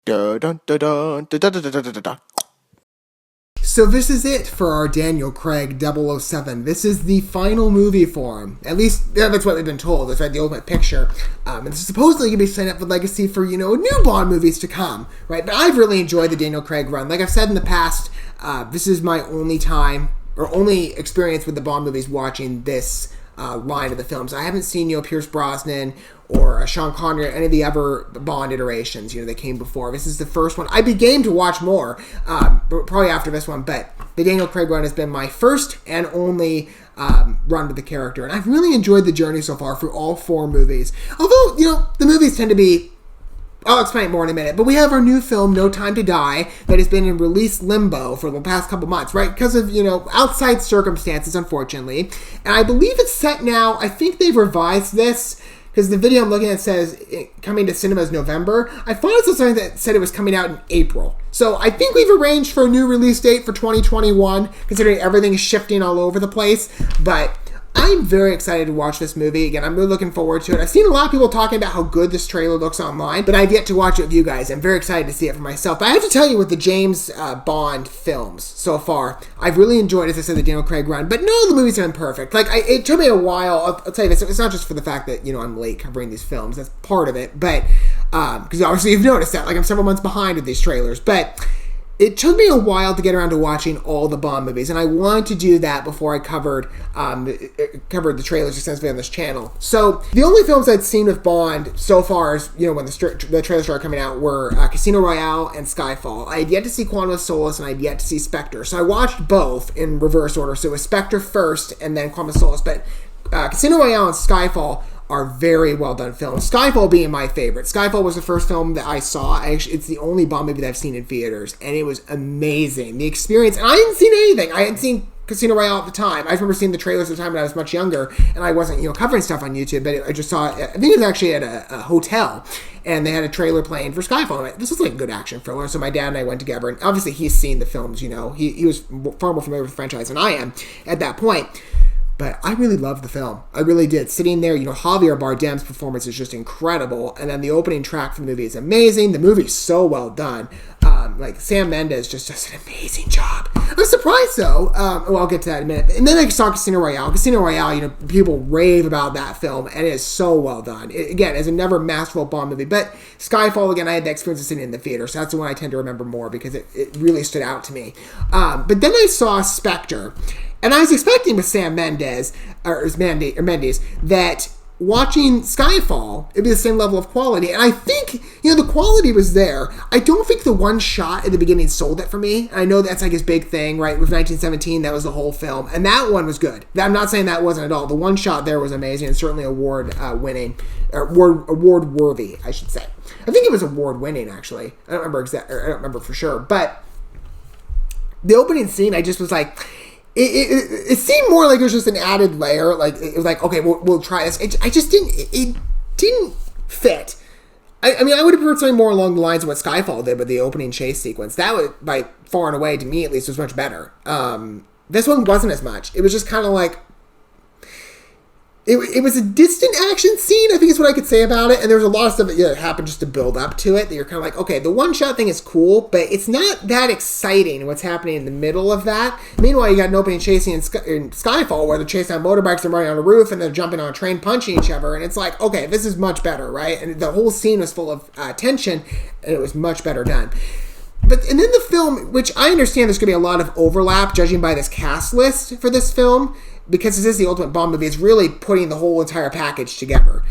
Dun, dun, dun, dun, dun, dun, dun, dun, dun, dun. So this is it for our Daniel Craig 007. This is the final movie for him. At least, that's what we've been told. That's right, the ultimate picture. And this is supposedly going to be setting up the legacy for, new Bond movies to come, right? But I've really enjoyed the Daniel Craig run. Like I've said in the past, this is my only time, or only experience with the Bond movies watching this line of the films. I haven't seen, Pierce Brosnan or Sean Connery or any of the other Bond iterations, that came before. This is the first one. I'd be game to watch more, probably after this one, but the Daniel Craig run has been my first and only run with the character, and I've really enjoyed the journey so far through all four movies. Although, the movies tend to be, I'll explain it more in a minute, but we have our new film, No Time to Die, that has been in release limbo for the past couple months, right? Because of, outside circumstances, unfortunately. And I believe it's set now, I think they've revised this, because the video I'm looking at says coming to cinemas November. I thought it was something that said it was coming out in April. So I think we've arranged for a new release date for 2021, considering everything is shifting all over the place. But I'm very excited to watch this movie. Again, I'm really looking forward to it. I've seen a lot of people talking about how good this trailer looks online, but I've yet to watch it with you guys. I'm very excited to see it for myself. But I have to tell you, with the James Bond films so far, I've really enjoyed, as I said, the Daniel Craig run. But no, the movies have been perfect. It took me a while. I'll tell you this. It's not just for the fact that, I'm late covering these films. That's part of it. But, because obviously you've noticed that. I'm several months behind with these trailers. But it took me a while to get around to watching all the Bond movies, and I wanted to do that before I covered the trailers extensively on this channel. So the only films I'd seen with Bond so far, as when the trailers started coming out, were Casino Royale and Skyfall. I had yet to see Quantum of Solace, and I had yet to see Spectre. So I watched both in reverse order. So it was Spectre first, and then Quantum of Solace. But Casino Royale and Skyfall are very well done films. Skyfall being my favorite. Skyfall was the first film that I saw. It's the only Bond movie that I've seen in theaters, and it was amazing. The experience, and I hadn't seen anything. I hadn't seen Casino Royale at the time. I remember seeing the trailers at the time when I was much younger, and I wasn't, covering stuff on YouTube, but I just saw it. I think it was actually at a hotel, and they had a trailer playing for Skyfall. This is like a good action thriller, so my dad and I went together, and obviously he's seen the films, he was far more familiar with the franchise than I am at that point. But I really loved the film. I really did. Sitting there, Javier Bardem's performance is just incredible. And then the opening track for the movie is amazing. The movie's so well done. Sam Mendes just does an amazing job. I'm surprised, though. I'll get to that in a minute. And then I saw Casino Royale. Casino Royale, people rave about that film, and it is so well done. Again, it's a never masterful Bond movie. But Skyfall, again, I had the experience of sitting in the theater, so that's the one I tend to remember more because it really stood out to me. But then I saw Spectre. And I was expecting with Sam Mendes, Mendes, that watching Skyfall, it'd be the same level of quality. And I think, the quality was there. I don't think the one shot at the beginning sold it for me. I know that's his big thing, right? With 1917, that was the whole film. And that one was good. I'm not saying that wasn't at all. The one shot there was amazing and certainly award-worthy, I should say. I think it was award-winning, actually. I don't remember for sure. But the opening scene, I just was like, It seemed more like it was just an added layer. It was like, okay, we'll try this. It didn't fit. I mean, I would have preferred something more along the lines of what Skyfall did with the opening chase sequence. That was, by far and away, to me at least, was much better. This one wasn't as much. It was just kind of like, It was a distant action scene, I think is what I could say about it. And there was a lot of stuff that happened just to build up to it. That you're kind of like, okay, the one-shot thing is cool, but it's not that exciting what's happening in the middle of that. Meanwhile, you got an opening chasing in Skyfall where they're chasing on motorbikes and running on a roof and they're jumping on a train punching each other. And it's like, okay, this is much better, right? And the whole scene was full of tension, and it was much better done. And then the film, which I understand there's going to be a lot of overlap, judging by this cast list for this film, because this is the ultimate Bond movie, it's really putting the whole entire package together.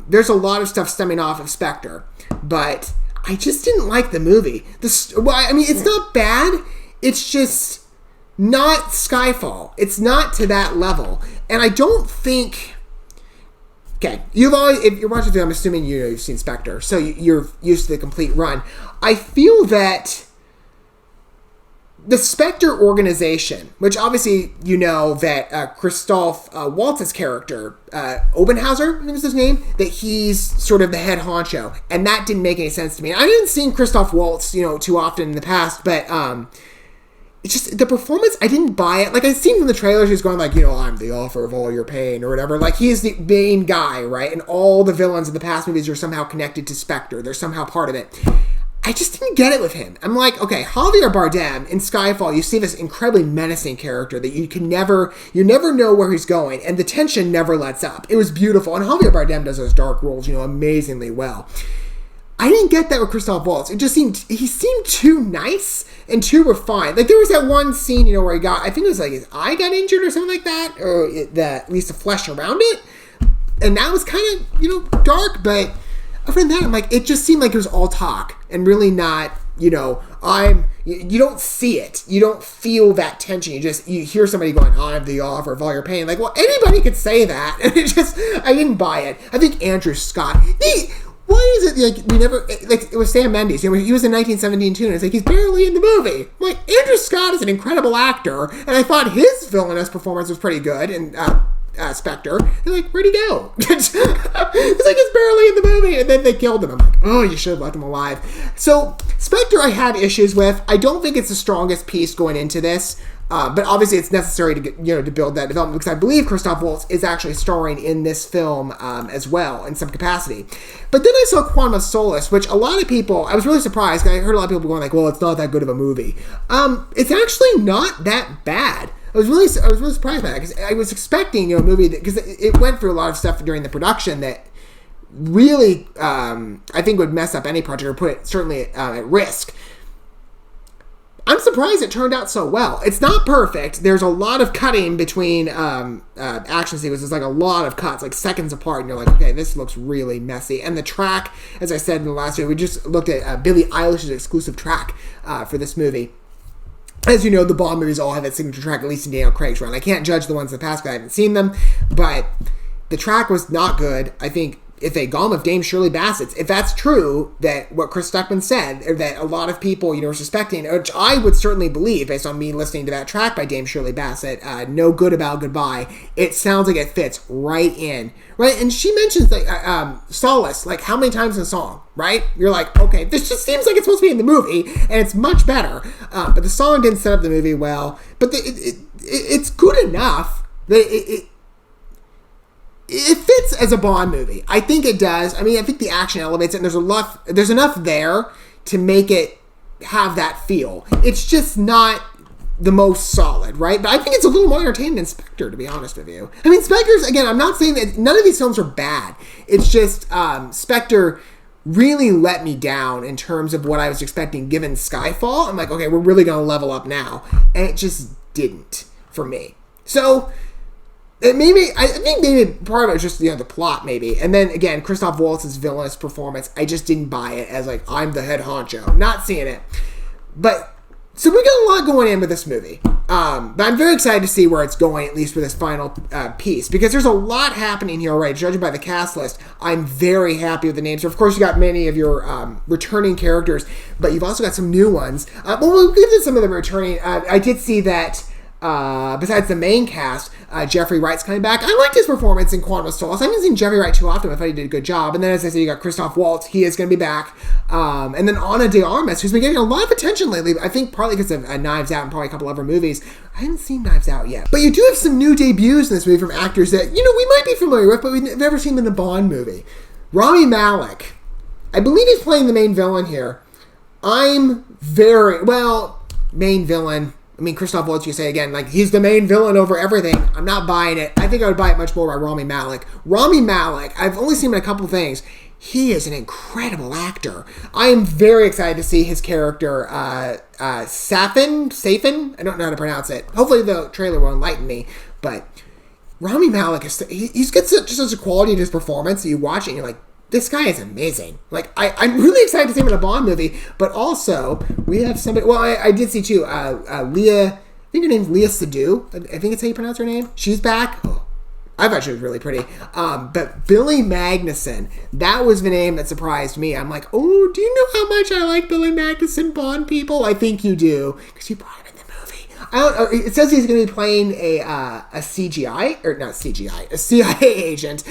There's a lot of stuff stemming off of Spectre, but I just didn't like the movie. It's not bad. It's just not Skyfall. It's not to that level. And I don't think... Okay, if you're watching the film, I'm assuming you've seen Spectre, so you're used to the complete run. I feel that the Spectre organization, which obviously that Christoph Waltz's character, Obenhauser, I think is his name, that he's sort of the head honcho, and that didn't make any sense to me. I hadn't seen Christoph Waltz, too often in the past, but it's just the performance, I didn't buy it. I've seen from the trailers, he's going I'm the author of all your pain, or whatever. He's the main guy, right? And all the villains in the past movies are somehow connected to Spectre. They're somehow part of it. I just didn't get it with him. I'm like, okay, Javier Bardem in Skyfall, you see this incredibly menacing character that you never know where he's going, and the tension never lets up. It was beautiful, and Javier Bardem does those dark roles, amazingly well. I didn't get that with Christoph Waltz. He seemed too nice and too refined. Like, there was that one scene, where I think it was like his eye got injured or something like that, or at least the flesh around it, and that was kind of, dark, but other than that, I'm like, it just seemed like it was all talk and really not, you don't see it. You don't feel that tension. You hear somebody going, I'm the offer of all your pain. Like, well, anybody could say that. And I didn't buy it. I think Andrew Scott, why is it, like, we never, like, it was Sam Mendes, he was in 1917 too, and it's like, he's barely in the movie. I'm like, Andrew Scott is an incredible actor, and I thought his villainous performance was pretty good, and, Spectre, and like, where'd he go? It's like, he's barely in the movie, and then they killed him. I'm like, oh, you should have left him alive. So, Spectre I had issues with. I don't think it's the strongest piece going into this, but obviously it's necessary to get, to build that development, because I believe Christoph Waltz is actually starring in this film as well, in some capacity. But then I saw Quantum of Solace, which a lot of people, I was really surprised, because I heard a lot of people going like, well, it's not that good of a movie. It's actually not that bad. I was really surprised by that, because I was expecting, a movie that, because it went through a lot of stuff during the production that really, I think would mess up any project or put it certainly at risk. I'm surprised it turned out so well. It's not perfect. There's a lot of cutting between action sequences. There's like a lot of cuts, like seconds apart, and you're like, okay, this looks really messy. And the track, as I said in the last video, we just looked at Billie Eilish's exclusive track for this movie. As you know, the Bond movies all have that signature track, at least in Daniel Craig's run. I can't judge the ones in the past because I haven't seen them, but the track was not good. I think if they gone with Dame Shirley Bassett, if that's true, that what Chris Stuckman said, or that a lot of people, were suspecting, which I would certainly believe based on me listening to that track by Dame Shirley Bassett, No Good About Goodbye, it sounds like it fits right in, right? And she mentions like Solace, like how many times in the song, right? You're like, okay, this just seems like it's supposed to be in the movie, and it's much better. But the song didn't set up the movie well, but it's good enough that it fits as a Bond movie. I think it does. I mean, I think the action elevates it, and there's enough there to make it have that feel. It's just not the most solid, right? But I think it's a little more entertaining than Spectre, to be honest with you. I mean, Spectre's, again, I'm not saying that none of these films are bad. It's just Spectre really let me down in terms of what I was expecting given Skyfall. I'm like, okay, we're really going to level up now. And it just didn't for me. So I think maybe part of it was just, the plot, maybe. And then, again, Christoph Waltz's villainous performance, I just didn't buy it as, like, I'm the head honcho. Not seeing it. But, so we got a lot going in with this movie. But I'm very excited to see where it's going, at least for this final piece. Because there's a lot happening here already. Judging by the cast list, I'm very happy with the names. So, of course, you got many of your returning characters. But you've also got some new ones. We'll give them some of them returning. I did see that besides the main cast, Jeffrey Wright's coming back. I liked his performance in Quantum of Solace. I haven't seen Jeffrey Wright too often. I thought he did a good job. And then, as I said, you got Christoph Waltz. He is going to be back. And then Ana de Armas, who's been getting a lot of attention lately. I think partly because of Knives Out and probably a couple other movies. I haven't seen Knives Out yet. But you do have some new debuts in this movie from actors that, we might be familiar with, but we've never seen them in a Bond movie. Rami Malek. I believe he's playing the main villain here. Main villain. I mean, Christoph Waltz, you say again, like, he's the main villain over everything. I'm not buying it. I think I would buy it much more by Rami Malek. Rami Malek, I've only seen him in a couple of things. He is an incredible actor. I am very excited to see his character, Safin? I don't know how to pronounce it. Hopefully the trailer will enlighten me. But Rami Malek, he's got such a quality in his performance that you watch it and you're like, this guy is amazing. Like, I'm really excited to see him in a Bond movie, but also, we have somebody, I did see too, Leah, I think her name's Leah Seydoux, I think it's how you pronounce her name. She's back. Oh, I thought she was really pretty. But Billy Magnussen, that was the name that surprised me. I'm like, oh, do you know how much I like Billy Magnussen Bond people? I think you do, because you brought him in the movie. I don't know, it says he's going to be playing a CGI, or not CGI, a CIA agent.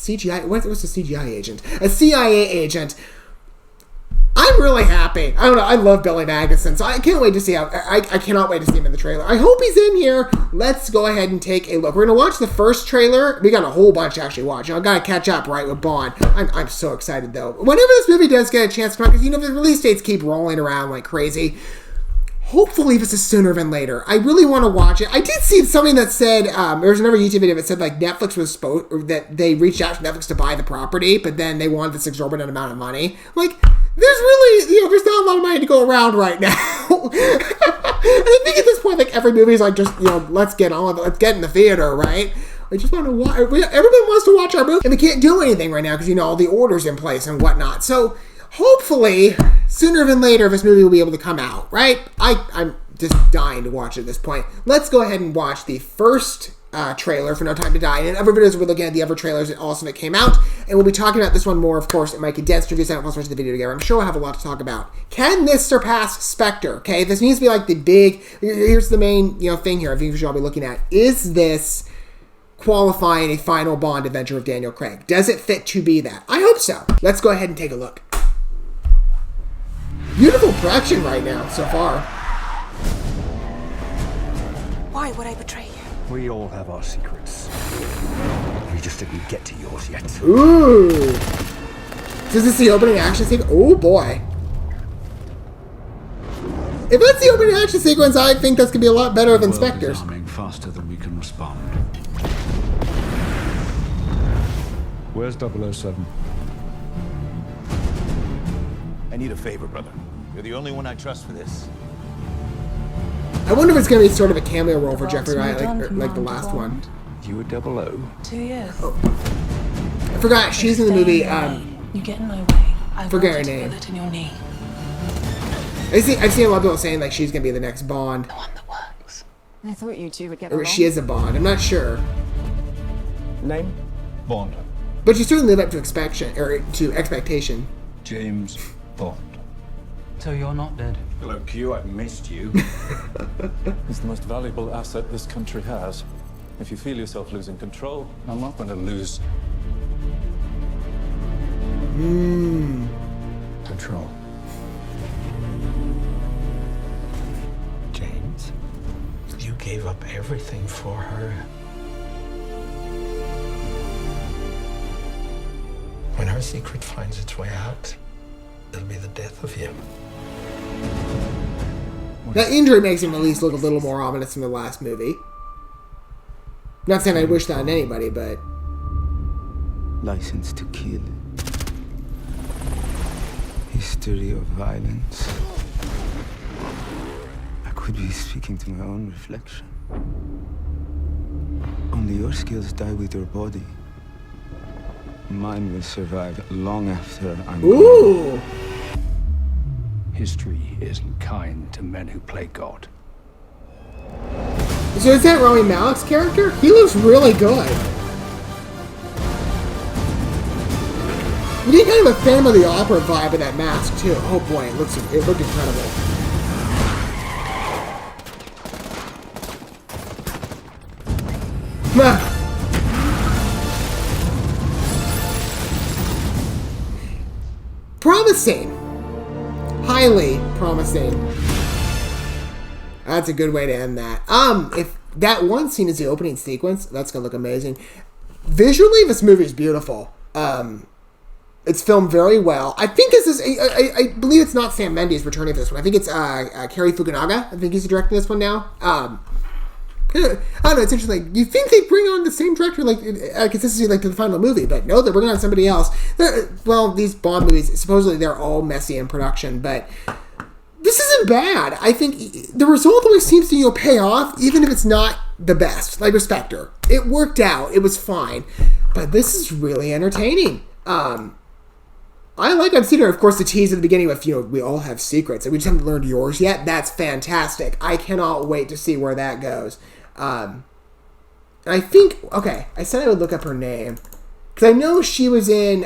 CGI? What's a CGI agent? A CIA agent. I'm really happy. I don't know. I love Billy Magnuson, so I can't wait to see how. I cannot wait to see him in the trailer. I hope he's in here. Let's go ahead and take a look. We're gonna watch the first trailer. We got a whole bunch to actually watch. I gotta catch up right with Bond. I'm so excited though. Whenever this movie does get a chance to come out, because the release dates keep rolling around like crazy. Hopefully this is sooner than later. I really want to watch it. I did see something that said, there was another YouTube video that said like Netflix was supposed, or that they reached out to Netflix to buy the property, but then they wanted this exorbitant amount of money. Like, there's really, there's not a lot of money to go around right now. I think at this point, like every movie is like just, let's get on with it. Let's get in the theater, right? I just want to watch, everyone wants to watch our movie, and we can't do anything right now because, all the orders in place and whatnot. So, hopefully, sooner than later, this movie will be able to come out, right? I'm just dying to watch it at this point. Let's go ahead and watch the first trailer for No Time to Die. And in other videos, we're looking at the other trailers that also that came out. And we'll be talking about this one more, of course, in my condensed review segment. Let's watch the video together. I'm sure we'll have a lot to talk about. Can this surpass Spectre? Okay, this needs to be like the big... Here's the main thing here I think we should all be looking at. Is this qualifying a final Bond adventure of Daniel Craig? Does it fit to be that? I hope so. Let's go ahead and take a look. Beautiful production right now, so far. Why would I betray you? We all have our secrets. We just didn't get to yours yet. Ooh. Is this the opening action sequence? Oh boy. If that's the opening action sequence, I think that's going to be a lot better than Spectre's. Arming faster than we can respond. Where's 007? I need a favor, brother. You're the only one I trust for this. I wonder if it's going to be sort of a cameo role for Jeffrey Wright, like the last one. You were 00? 2 years. Oh. I forgot, she's in the movie, You get in my way. I forget her want name. To feel it in your knee. I've seen a lot of people saying like she's going to be the next Bond. The one that works. I thought you two would get Or along. she is a Bond, I'm not sure. Name? Bond. But she certainly lived up to expectation. James Bond. So you're not dead. Hello, Q. I've missed you. It's the most valuable asset this country has. If you feel yourself losing control, I'm not going to lose. Control. James, you gave up everything for her. When her secret finds its way out, it'll be the death of you. That injury makes him at least look a little more ominous than the last movie. Not saying I wish that on anybody, but... License to Kill. History of violence. I could be speaking to my own reflection. Only your skills die with your body. Mine will survive long after I'm gone. Ooh! History isn't kind to men who play God. So is that Rami Malek's character? He looks really good. We get kind of a Phantom of the Opera vibe in that mask too. Oh boy, it looked incredible. Promising. Highly promising. That's a good way to end that. If that one scene is the opening sequence, that's gonna look amazing. Visually, this movie is beautiful. It's filmed very well. I think this is, I believe it's not Sam Mendes returning for this one. I think it's Cary Fukunaga. I think he's directing this one now. I don't know, it's interesting. You think they bring on the same director, like, consistency, like, to the final movie, but no, they're bringing on somebody else. Well, these Bond movies, supposedly they're all messy in production, but this isn't bad. I think the result always seems to, pay off, even if it's not the best. Like Spectre. It worked out. It was fine. But this is really entertaining. I've seen her, of course, the tease at the beginning with, we all have secrets, and we just haven't learned yours yet. That's fantastic. I cannot wait to see where that goes. And I think, okay, I said I would look up her name, because I know she was in,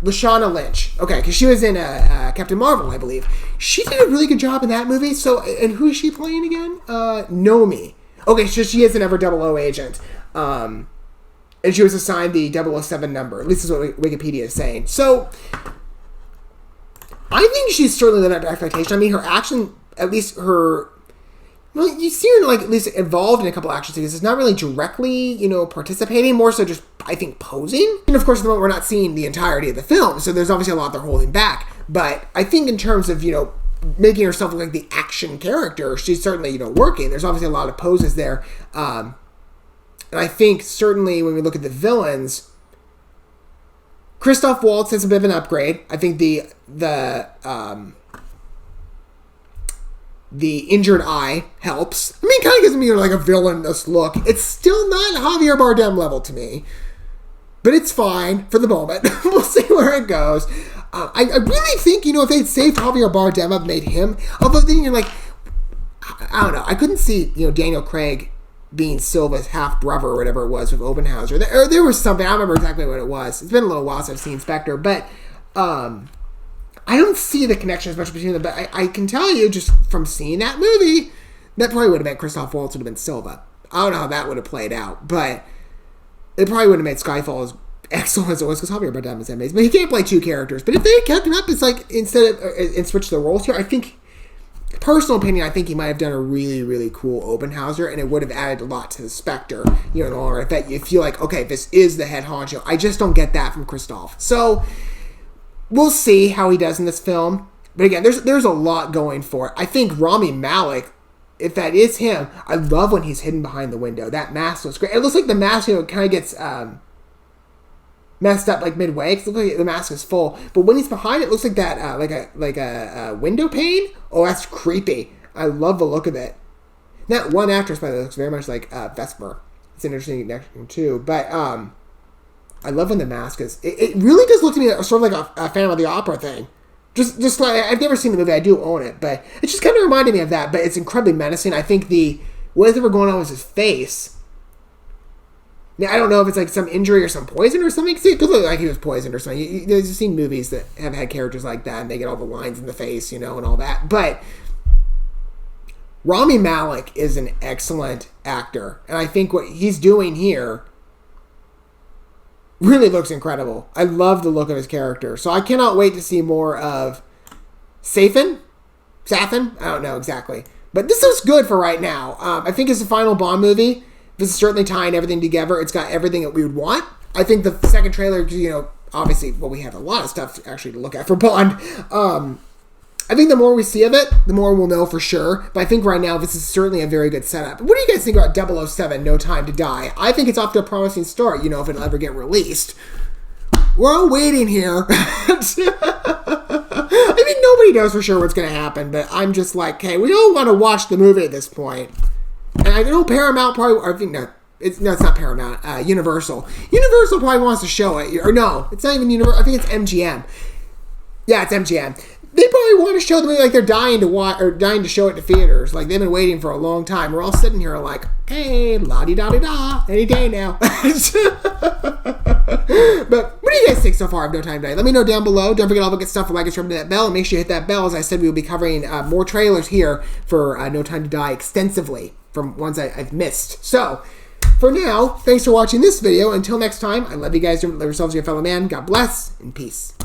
Lashana Lynch. Okay, because she was in Captain Marvel, I believe. She did a really good job in that movie, so, and who is she playing again? Nomi. Okay, so she is an Ever 00 agent. And she was assigned the 007 number. At least is what Wikipedia is saying. So, I think she's certainly lived up to expectation. I mean, her action, at least her... Well, you see her, like, at least involved in a couple action scenes. It's not really directly, you know, participating, more so just, I think, posing. And, of course, at the moment, we're not seeing the entirety of the film, so there's obviously a lot they're holding back. But I think in terms of, you know, making herself look like the action character, she's certainly, you know, working. There's obviously a lot of poses there. And I think, certainly, when we look at the villains, Christoph Waltz has a bit of an upgrade. I think the injured eye helps. I mean, it kind of gives me like a villainous look. It's still not Javier Bardem level to me, but it's fine for the moment. We'll see where it goes. I really think, you know, if they'd saved Javier Bardem up, made him, although then you're like, I don't know, I couldn't see, you know, Daniel Craig being Silva's half brother or whatever it was with Obenhauser. There was something, I don't remember exactly what it was. It's been a little while since I've seen Spectre, but I don't see the connection as much between them, but I can tell you just from seeing that movie, that probably would have meant Christoph Waltz would have been Silva. I don't know how that would have played out, but it probably would have made Skyfall as excellent as it was, because Javier Bardem is amazing. But he can't play two characters. But if they had kept him up, it's like, instead of, and switched the roles here, I think, personal opinion, I think he might have done a really, really cool Obenhauser, and it would have added a lot to the Spectre, you know, in the long run. I bet you feel like, okay, this is the head honcho. I just don't get that from Christoph. So, we'll see how he does in this film. But again, there's a lot going for it. I think Rami Malek, if that is him, I love when he's hidden behind the window. That mask looks great. It looks like the mask, you know, kind of gets messed up like midway, because it looks like the mask is full. But when he's behind it, looks like that, like a window pane. Oh, that's creepy. I love the look of it. That one actress, by the way, looks very much like Vesper. It's an interesting connection too. But I love when the mask is. It really does look to me sort of like a Phantom of the Opera thing. Just like, I've never seen the movie. I do own it, but it just kind of reminded me of that. But it's incredibly menacing. I think whatever going on with his face. Now, I don't know if it's like some injury or some poison or something. It could look like he was poisoned or something. You've seen movies that have had characters like that, and they get all the lines in the face, you know, and all that. But Rami Malek is an excellent actor, and I think what he's doing here really looks incredible. I love the look of his character. So I cannot wait to see more of Safin? I don't know exactly. But this looks good for right now. I think it's the final Bond movie. This is certainly tying everything together. It's got everything that we would want. I think the second trailer, you know, obviously, well, we have a lot of stuff actually to look at for Bond. I think the more we see of it, the more we'll know for sure. But I think right now, this is certainly a very good setup. What do you guys think about 007, No Time to Die? I think it's off to a promising start, you know, if it'll ever get released. We're all waiting here. I mean, nobody knows for sure what's going to happen, but I'm just like, hey, we all want to watch the movie at this point. And I know Paramount probably, I think, no, it's not Paramount, Universal. Universal probably wants to show it. Or no, it's not even Universal, I think it's MGM. Yeah, it's MGM. They probably want to show the movie like they're dying to watch, or dying to show it to theaters. Like, they've been waiting for a long time. We're all sitting here like, hey, la-di-da-di-da, any day now. But what do you guys think so far of No Time to Die? Let me know down below. Don't forget all the good stuff, like and subscribe to that bell, and make sure you hit that bell. As I said, we will be covering more trailers here for No Time to Die extensively from ones I've missed. So, for now, thanks for watching this video. Until next time, I love you guys. Don't let yourselves your fellow man. God bless, and peace.